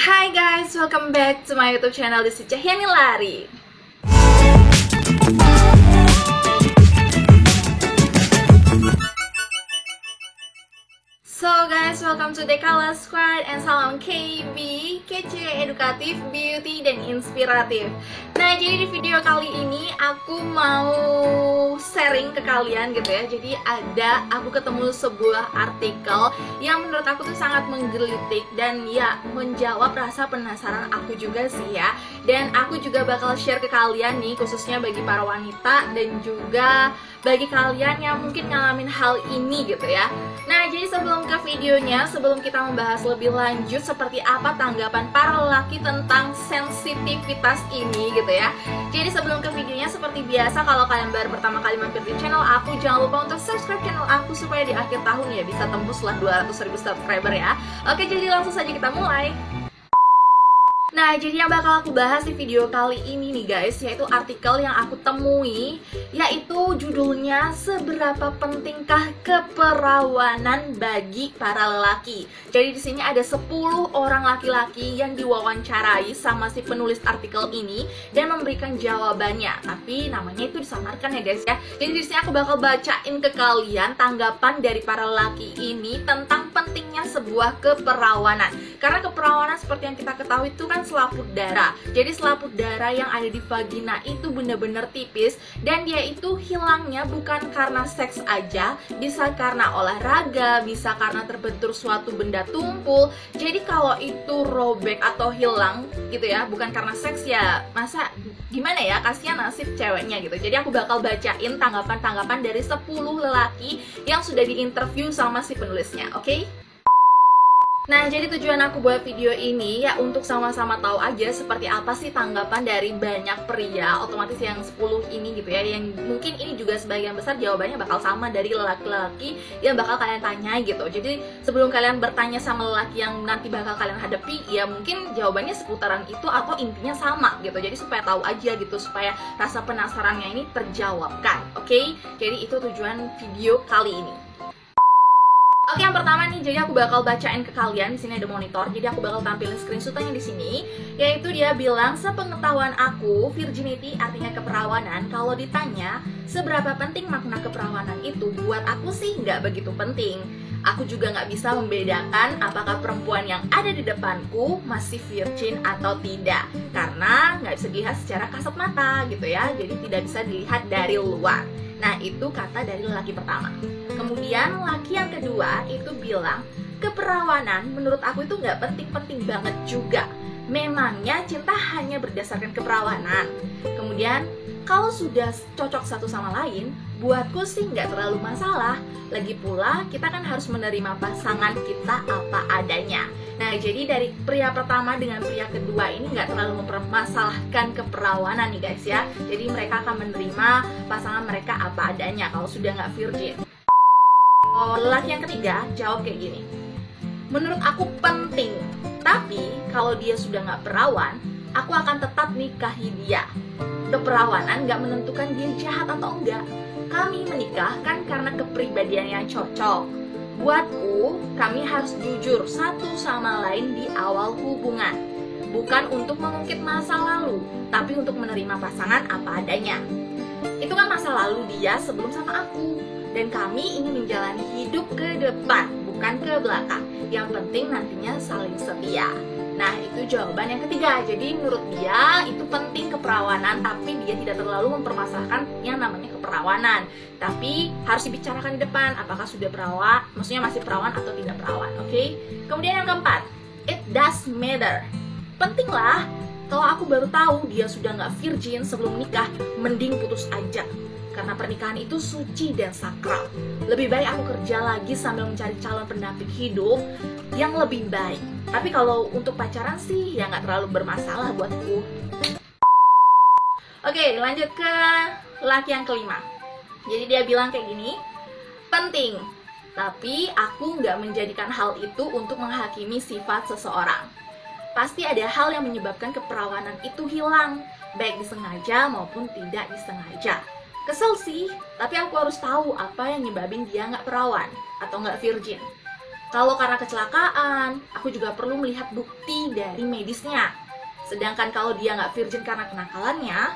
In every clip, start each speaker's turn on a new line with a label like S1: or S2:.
S1: Hi guys, welcome back to my YouTube channel. This is Cahyani Lari. So guys, welcome to Dekala Squad and salam KB, kece, edukatif, beauty, dan inspiratif. Nah, jadi di video kali ini aku mau sharing ke kalian gitu ya. Jadi aku ketemu sebuah artikel yang menurut aku tuh sangat menggelitik dan ya menjawab rasa penasaran aku juga sih ya. Dan aku juga bakal share ke kalian nih, khususnya bagi para wanita dan juga bagi kalian yang mungkin ngalamin hal ini gitu ya. Nah, jadi sebelum ke videonya, sebelum kita membahas lebih lanjut seperti apa tanggapan para lelaki tentang sensitivitas ini gitu ya. Jadi sebelum ke videonya, seperti biasa kalau kalian baru pertama kali mampir di channel aku, jangan lupa untuk subscribe channel aku supaya di akhir tahun ya bisa tembus lah 200.000 subscriber ya. Oke, jadi langsung saja kita mulai. Nah, jadi yang bakal aku bahas di video kali ini nih guys, yaitu artikel yang aku temui, yaitu judulnya Seberapa Pentingkah Keperawanan Bagi Para Lelaki. Jadi di sini ada 10 orang laki-laki yang diwawancarai sama si penulis artikel ini dan memberikan jawabannya. Tapi namanya itu disamarkan ya guys ya. Jadi di sini aku bakal bacain ke kalian tanggapan dari para lelaki ini tentang pentingnya sebuah keperawanan. Karena keperawanan seperti yang kita ketahui itu kan selaput darah. Jadi selaput darah yang ada di vagina itu benar-benar tipis dan dia itu hilangnya bukan karena seks aja, bisa karena olahraga, bisa karena terbentur suatu benda tumpul. Jadi kalau itu robek atau hilang gitu ya, bukan karena seks ya, masa gimana ya, kasihan nasib ceweknya gitu. Jadi aku bakal bacain tanggapan-tanggapan dari 10 lelaki yang sudah diinterview sama si penulisnya, oke? Nah, jadi tujuan aku buat video ini ya untuk sama-sama tahu aja seperti apa sih tanggapan dari banyak pria, otomatis yang 10 ini gitu ya, yang mungkin ini juga sebagian besar jawabannya bakal sama dari lelaki-lelaki yang bakal kalian tanya gitu. Jadi sebelum kalian bertanya sama lelaki yang nanti bakal kalian hadapi, ya mungkin jawabannya seputaran itu atau intinya sama gitu. Jadi supaya tahu aja gitu, supaya rasa penasarannya ini terjawabkan, oke? Jadi itu tujuan video kali ini. Oke, yang pertama nih, jadi aku bakal bacain ke kalian. Di sini ada monitor, jadi aku bakal tampilin screenshotnya di sini. Yaitu dia bilang, sepengetahuan aku, virginity artinya keperawanan. Kalau ditanya seberapa penting makna keperawanan itu, buat aku sih nggak begitu penting. Aku juga nggak bisa membedakan apakah perempuan yang ada di depanku masih virgin atau tidak, karena nggak bisa dilihat secara kasat mata gitu ya. Jadi tidak bisa dilihat dari luar. Nah, itu kata dari lelaki pertama. Kemudian laki yang kedua itu bilang, keperawanan menurut aku itu nggak penting-penting banget juga. Memangnya cinta hanya berdasarkan keperawanan. Kemudian kalau sudah cocok satu sama lain, buatku sih nggak terlalu masalah. Lagi pula kita kan harus menerima pasangan kita apa adanya. Nah, jadi dari pria pertama dengan pria kedua ini nggak terlalu mempermasalahkan keperawanan nih guys ya. Jadi mereka akan menerima pasangan mereka apa adanya kalau sudah nggak virgin. Lelaki yang ketiga jawab kayak gini, menurut aku penting, tapi kalau dia sudah nggak perawan, aku akan tetap nikahi dia. Keperawanan nggak menentukan dia jahat atau enggak. Kami menikah kan karena kepribadian yang cocok. Buatku, kami harus jujur satu sama lain di awal hubungan. Bukan untuk mengungkit masa lalu, tapi untuk menerima pasangan apa adanya. Itu kan masa lalu dia sebelum sama aku. Dan kami ingin menjalani hidup ke depan, bukan ke belakang. Yang penting nantinya saling setia. Nah, itu jawaban yang ketiga. Jadi menurut dia itu penting keperawanan, tapi dia tidak terlalu mempermasalahkan yang namanya keperawanan. Tapi harus dibicarakan di depan, apakah sudah perawan, maksudnya masih perawan atau tidak perawan, oke? Kemudian yang keempat, it does matter. Penting lah, kalau aku baru tahu dia sudah nggak virgin sebelum nikah, mending putus aja. Karena pernikahan itu suci dan sakral. Lebih baik aku kerja lagi sambil mencari calon pendamping hidup yang lebih baik. Tapi kalau untuk pacaran sih ya nggak terlalu bermasalah buatku. Oke, lanjut ke laki yang kelima. Jadi dia bilang kayak gini, penting, tapi aku nggak menjadikan hal itu untuk menghakimi sifat seseorang. Pasti ada hal yang menyebabkan keperawanan itu hilang, baik disengaja maupun tidak disengaja. Kesel sih, tapi aku harus tahu apa yang nyebabin dia nggak perawan atau nggak virgin. Kalau karena kecelakaan, aku juga perlu melihat bukti dari medisnya. Sedangkan kalau dia nggak virgin karena kenakalannya,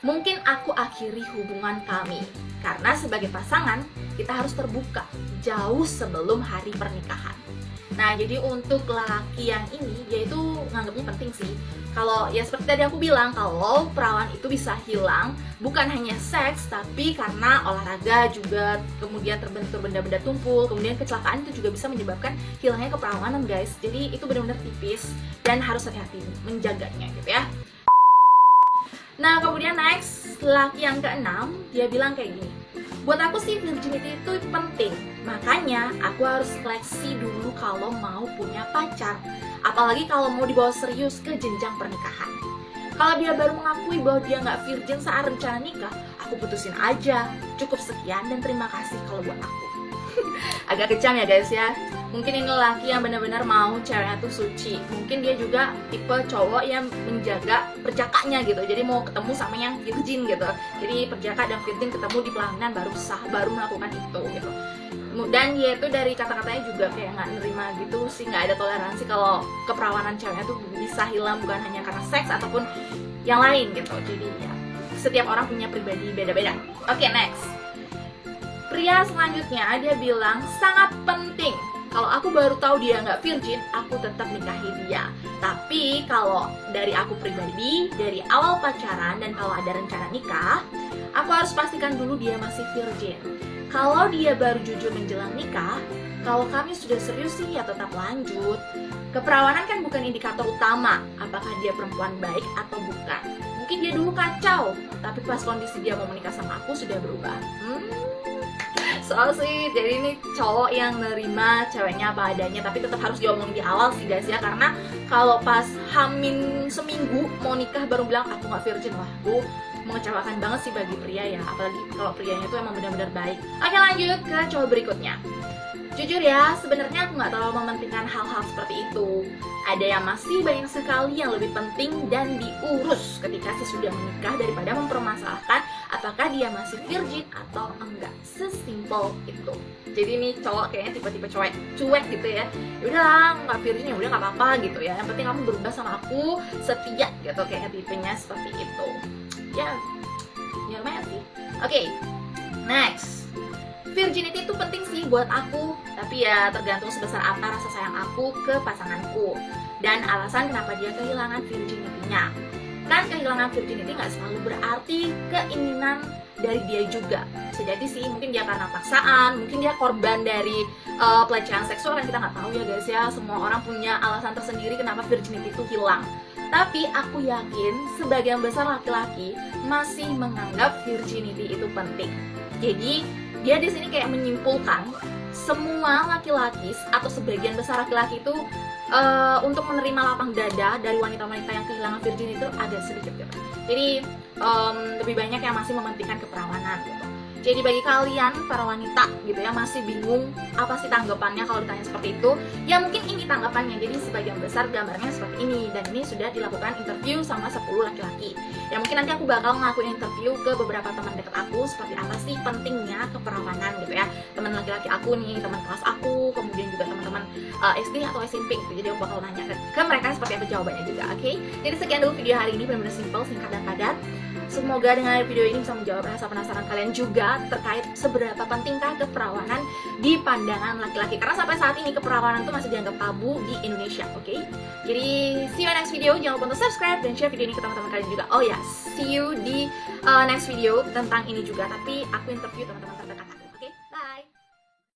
S1: mungkin aku akhiri hubungan kami. Karena sebagai pasangan, kita harus terbuka jauh sebelum hari pernikahan. Nah, jadi untuk laki yang ini, dia itu nganggapnya penting sih. Kalau ya seperti tadi aku bilang, kalau perawan itu bisa hilang bukan hanya seks, tapi karena olahraga juga, kemudian terbentur benda-benda tumpul, kemudian kecelakaan itu juga bisa menyebabkan hilangnya keperawanan, guys. Jadi itu benar-benar tipis dan harus hati-hati menjaganya gitu ya. Nah, kemudian next, laki yang keenam, dia bilang kayak gini. Buat aku sih virginity itu penting, makanya aku harus seleksi dulu kalau mau punya pacar. Apalagi kalau mau dibawa serius ke jenjang pernikahan. Kalau dia baru mengakui bahwa dia nggak virgin saat rencana nikah, aku putusin aja. Cukup sekian dan terima kasih kalau buat aku. Agak kejam ya guys ya. Mungkin ini laki yang benar-benar mau ceweknya tuh suci. Mungkin dia juga tipe cowok yang menjaga perjakanya gitu. Jadi mau ketemu sama yang virgin gitu. Jadi perjaka dan virgin ketemu di pelaminan baru sah, baru melakukan itu gitu. Dan dia itu dari kata-katanya juga kayak nggak nerima gitu sih, nggak ada toleransi kalau keperawanan ceweknya tuh bisa hilang bukan hanya karena seks ataupun yang lain gitu. Jadi ya setiap orang punya pribadi beda-beda. Oke, next. Pria selanjutnya dia bilang sangat penting. Kalau aku baru tahu dia nggak virgin, aku tetap nikahi dia. Tapi kalau dari aku pribadi, dari awal pacaran dan kalau ada rencana nikah, aku harus pastikan dulu dia masih virgin. Kalau dia baru jujur menjelang nikah, kalau kami sudah serius sih ya tetap lanjut. Keperawanan kan bukan indikator utama apakah dia perempuan baik atau bukan. Mungkin dia dulu kacau, tapi pas kondisi dia mau menikah sama aku sudah berubah. Soal sih, jadi ini cowok yang nerima ceweknya apa adanya, tapi tetap harus diomongin di awal sih guys ya. Karena kalau pas hamil seminggu mau nikah baru bilang aku nggak virgin, wah tuh mengecewakan banget sih bagi pria ya. Apalagi kalau prianya itu emang benar-benar baik. Oke, lanjut ke cowok berikutnya. Jujur ya, sebenarnya aku nggak terlalu mementingkan hal-hal seperti itu. Ada yang masih banyak sekali yang lebih penting dan diurus ketika sesudah menikah daripada mempermasalahkan apakah dia masih virgin atau enggak. Sesimpel itu. Jadi nih cowok kayaknya tipe-tipe cuek gitu ya. Yaudah nggak virgin ya udah nggak apa-apa gitu ya. Yang penting kamu berubah sama aku, setia gitu, kayak tipenya seperti itu. Ya lumayan sih. Oke, next. Virginity itu penting sih buat aku, tapi ya tergantung sebesar apa rasa sayang aku ke pasanganku dan alasan kenapa dia kehilangan virginity-nya. Kan kehilangan virginity nggak selalu berarti keinginan dari dia juga. Bisa jadi sih, mungkin dia karena paksaan, mungkin dia korban dari pelecehan seksual, kan kita nggak tahu ya guys ya. Semua orang punya alasan tersendiri kenapa virginity itu hilang. Tapi aku yakin sebagian besar laki-laki masih menganggap virginity itu penting. Jadi dia di sini kayak menyimpulkan semua laki-laki atau sebagian besar laki-laki itu untuk menerima lapang dada dari wanita-wanita yang kehilangan virgin itu agak sedikit gitu. Jadi lebih banyak yang masih mementingkan keperawanan gitu. Jadi bagi kalian para wanita gitu ya masih bingung apa sih tanggapannya kalau ditanya seperti itu, ya mungkin ini tanggapannya. Jadi sebagian besar gambarnya seperti ini, dan ini sudah dilakukan interview sama 10 laki-laki. Ya mungkin nanti aku bakal ngelakuin interview ke beberapa teman dekat aku seperti apa sih pentingnya keperawanan gitu ya. Teman laki-laki aku nih, teman kelas aku, kemudian juga teman-teman SD atau SMP gitu. Jadi aku bakal nanya ke mereka seperti apa jawabannya juga, oke? Jadi sekian dulu video hari ini, benar-benar simple, singkat dan padat. Semoga dengan video ini bisa menjawab rasa penasaran kalian juga terkait seberapa pentingkah keperawanan di pandangan laki-laki. Karena sampai saat ini keperawanan itu masih dianggap tabu di Indonesia, oke? Jadi see you next video, jangan lupa untuk subscribe dan share video ini ke teman-teman kalian juga. Oh ya, see you di next video tentang ini juga, tapi aku interview teman-teman terdekat.